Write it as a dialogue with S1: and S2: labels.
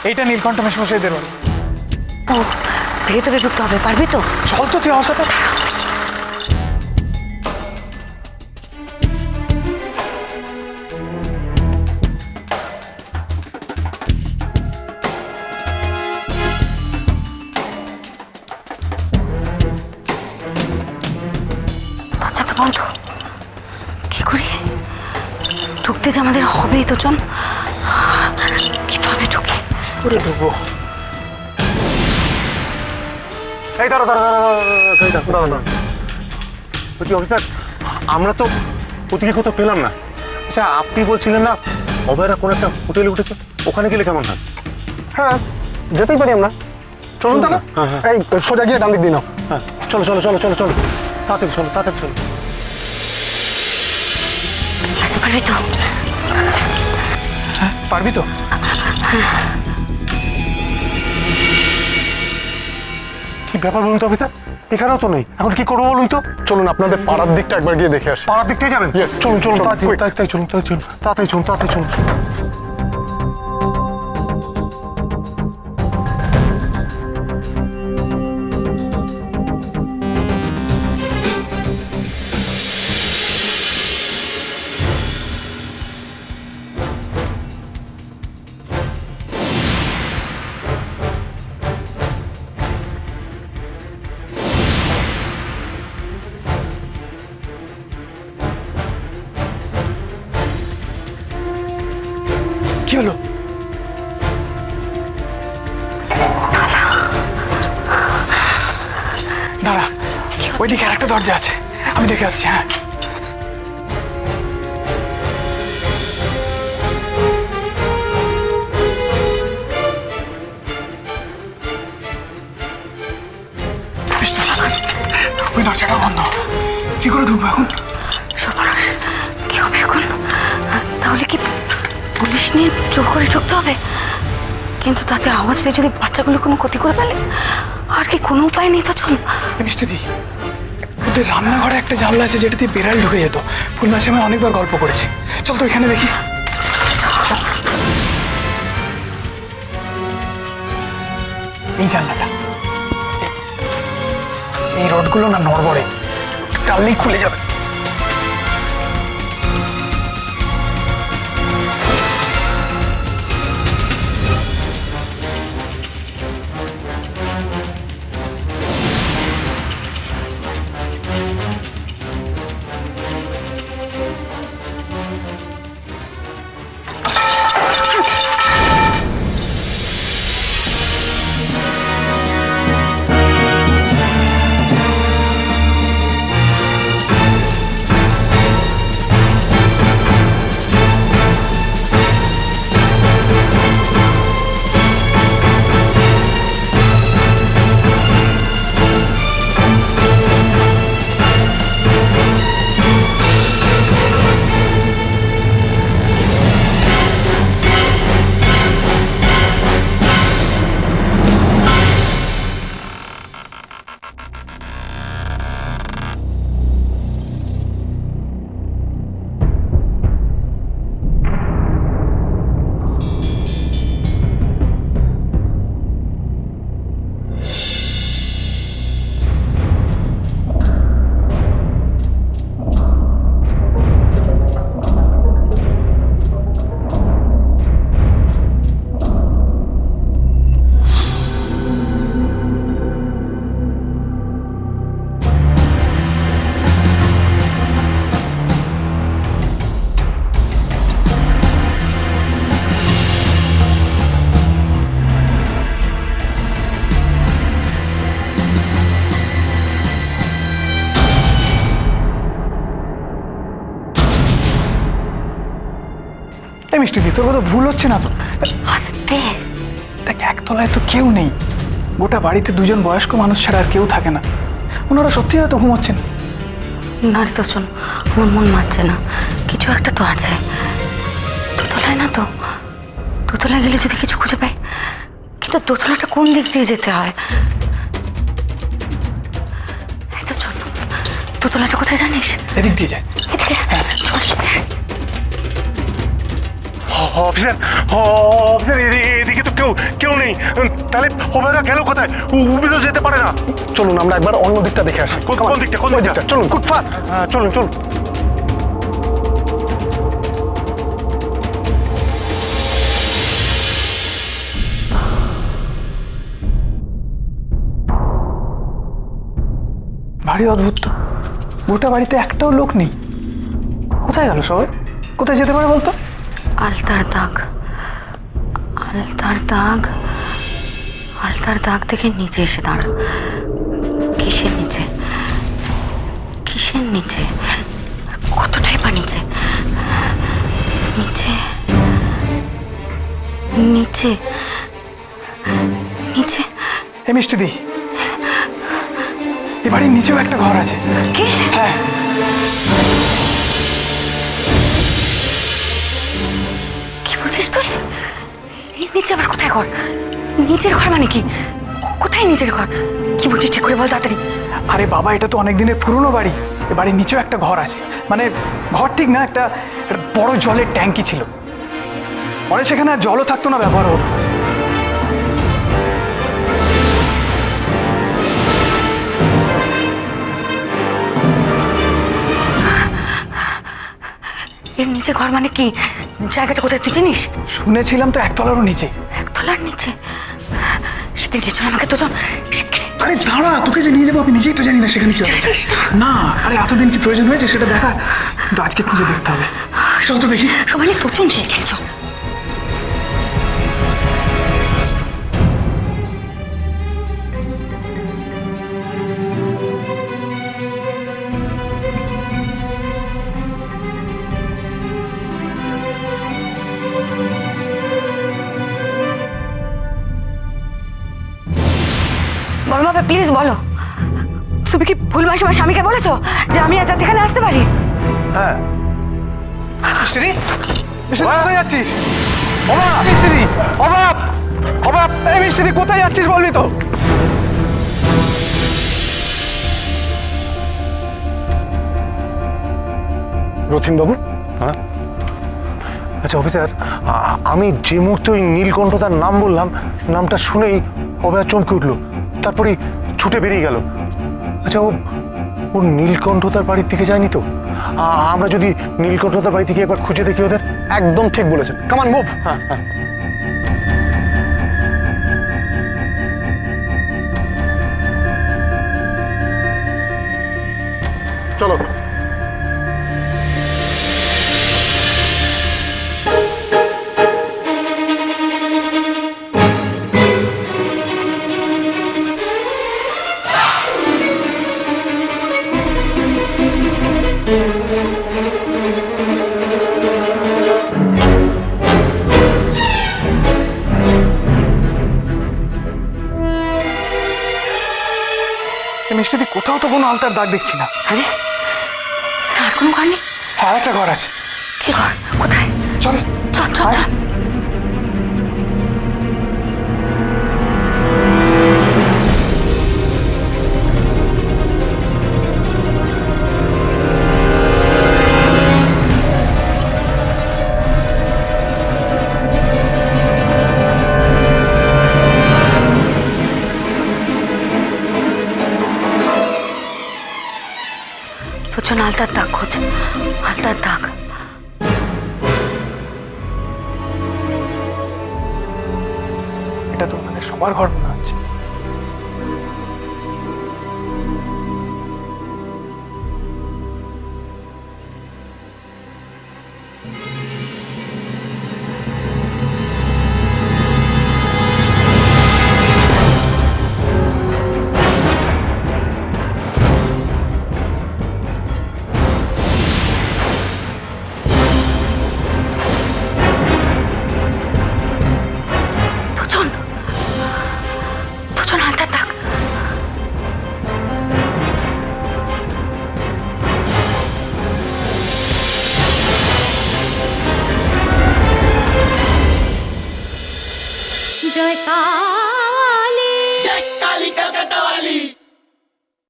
S1: এইটা নীলকণ্ঠ মেশমশাইদের বাড়ি।
S2: ও ভেতরে ঢুকতে হবে, পারবি তো?
S1: চল তো তুই আমার সাথে।
S2: দরজাটা বন্ধ, কি করি? ঢুকতে যে আমাদের হবেই তো, চল। কিভাবে ঢুকি?
S1: করে ঢুকবো?
S3: এই দাঁড়া বলছি অফিসার, আমরা তো ওদিকে কোথাও পেলাম না। আচ্ছা, আপনি বলছিলেন না অভয়রা কোনো একটা হোটেলে উঠেছে, ওখানে গেলে কেমন হয়?
S4: হ্যাঁ, যেতেই পারি আমরা। চলুন তাহলে।
S3: হ্যাঁ।
S4: এই সোজা গিয়ে ডান দিক দিয়ে নাও।
S3: হ্যাঁ, চলো তাড়াতাড়ি চলো।
S2: আসতে পারবি তো?
S1: হ্যাঁ, পারবি তো?
S3: কি ব্যাপার বলুন তো অফিসার, এখানেও তো নেই, এখন কি করবো বলুন তো?
S4: চলুন আপনাদের পাড়ার দিকটা একবার গিয়ে দেখে আসি।
S3: পাড়ার দিকটাই যাবেন?
S4: Yes,
S3: চলুন
S4: চলুন,
S3: তাড়াতাড়ি চলুন।
S1: কি হলো? দাঁড়া, ওইদিকে আরেকটা দরজা আছে, আমি দেখে আসছি। হ্যাঁ, ওই দরজাটা বন্ধ, কি করে ঢুকবো এখন?
S2: সর্বনাশ, কি হবে এখন? তাহলে কি পুলিশ নিয়ে জোর করে ঢুকতে হবে? কিন্তু তাতে আওয়াজ পেয়ে যদি বাচ্চাগুলো কোনো ক্ষতি করে ফেলে, আর কি কোনো উপায় নেই তো? চল।
S1: মিষ্টিদি, ওদের রান্নাঘরে একটা জানলা আছে যেটা দিয়ে বেড়াল ঢুকে যেত। ফুলমাসে আমি অনেকবার গল্প করেছি। চল তো এখানে দেখি। এই জানলাটা, এই রোডগুলো না নড়বড়ে, টানলেই খুলে যাবে। এই মিষ্টিদি, তোর কথা ভুল হচ্ছে না তো?
S2: আস্তে।
S1: দেখ, একতলায় তো কেউ নেই, গোটা বাড়িতে দুজন বয়স্ক মানুষ ছাড়া আর কেউ থাকে না। ওনারা সত্যি হয়তো ঘুমোচ্ছেন।
S2: না রে তোর, আমার মন মানছে না, কিছু একটা তো আছে। দোতলায় না তো? দোতলায় গেলে যদি কিছু খুঁজে পাই, কিন্তু দোতলাটা কোন দিক দিয়ে যেতে হয়? এই তো চল, দোতলাটা কোথায় জানিস?
S1: এদিক দিয়ে যায়।
S2: এদিকে চল।
S3: অফিসার অফিসার এদিকে তো কেউ কেউ নেই। তাহলে অভয়রা গেল কোথায়? উবি তো যেতে পারে না।
S4: চলুন আমরা একবার অন্য দিকটা দেখে আসি।
S3: কোন দিকটা? কোন
S4: ওই
S3: দিকটা?
S4: চলুন কুৎফাত।
S3: চলুন চলুন।
S1: ভারী অদ্ভুত তো, গোটা বাড়িতে একটাও লোক নেই। কোথায় গেল সবাই? কোথায় যেতে পারে বলতো?
S2: আলতার দাগ, আলতার দাগ, আলতার দাগ থেকে নিচে এসে দাঁড়া। কিসের নিচে? কিসের নিচে? কতটাই বা নিচে? নিচে, নিচে, নিচে।
S1: এ মিষ্টি দি, এ বাড়ির নিচেও একটা ঘর আছে।
S2: কি?
S1: হ্যাঁ,
S2: কি বলছিস তুই? এই নিচে আবার কোথায় ঘর? নিচের ঘর মানে কি? কোথায় নিচের ঘর? কি বলছিস ঠিক করে বল তাড়াতাড়ি।
S1: আরে বাবা, এটা তো অনেক দিনের পুরনো বাড়ি। এ বাড়ির নিচেও একটা ঘর আছে। মানে ঘর ঠিক না, একটা বড় জলের ট্যাঙ্কি ছিল। পরে সেখানে আর জলও থাকতো না, ব্যবহার হতো।
S2: এর নিচে ঘর মানে কি? জায়গাটা কোথায় তুই জানিস?
S1: শুনেছিলাম তো একতলারও নিচে।
S2: একতলার নিচে? সেখানে চল আমাকে তো চল সেখানে।
S1: আরে দাঁড়া, তোকে যে নিয়ে যাবো আমি নিজেই তো জানি না সেখানে কি আছে।
S2: জানিস না?
S1: না, আরে এতদিন কি প্রয়োজন হয়েছে সেটা দেখা? কিন্তু আজকে খুঁজে দেখতে হবে। চল তো দেখি।
S2: সবাই তোর চল সেখানে চল। বলো বাবা, প্লিজ বলো, তুমি কি ভুল মাসে আমার স্বামীকে বলেছো যে আমি আজ রাত এখানে আসতে পারি?
S3: হ্যাঁ।
S1: মিষ্টি দি, মিষ্টি দি, কোথায় যাচ্ছিস? অবাক! মিষ্টি দি, অবাক! অবাক! এই মিষ্টি দি, কোথায় যাচ্ছিস বলবি তো?
S4: রথিন বাবু,
S3: হ্যাঁ। আচ্ছা অফিসার, আমি যে মুহূর্তে ওই নীলকণ্ঠদার নাম বললাম, নামটা শুনেই অভয়া চমকে উঠলো, তারপরেই ছুটে বেরিয়ে গেল। আচ্ছা ও নীলকণ্ঠদার বাড়ির দিকে যায়নি তো? আমরা যদি নীলকণ্ঠদার বাড়ি থেকে একবার খুঁজে দেখি ওদের।
S4: একদম ঠিক বলেছেন। কামান মুভ।
S3: হ্যাঁ হ্যাঁ।
S4: চলো।
S1: এই মিষ্টি দি, কোথাও তো কোনো আলতার দাগ দেখছি না।
S2: আরে আর কোনো ঘর নেই?
S1: হ্যাঁ, একটা ঘর আছে।
S2: কি ঘর? কোথায়?
S1: চল।
S2: চল চল চল। তোর জন্য আলতার দাগ খোঁজ, আলতার দাগ।
S1: এটা তো আমাদের সবার ঘর মনে হচ্ছে।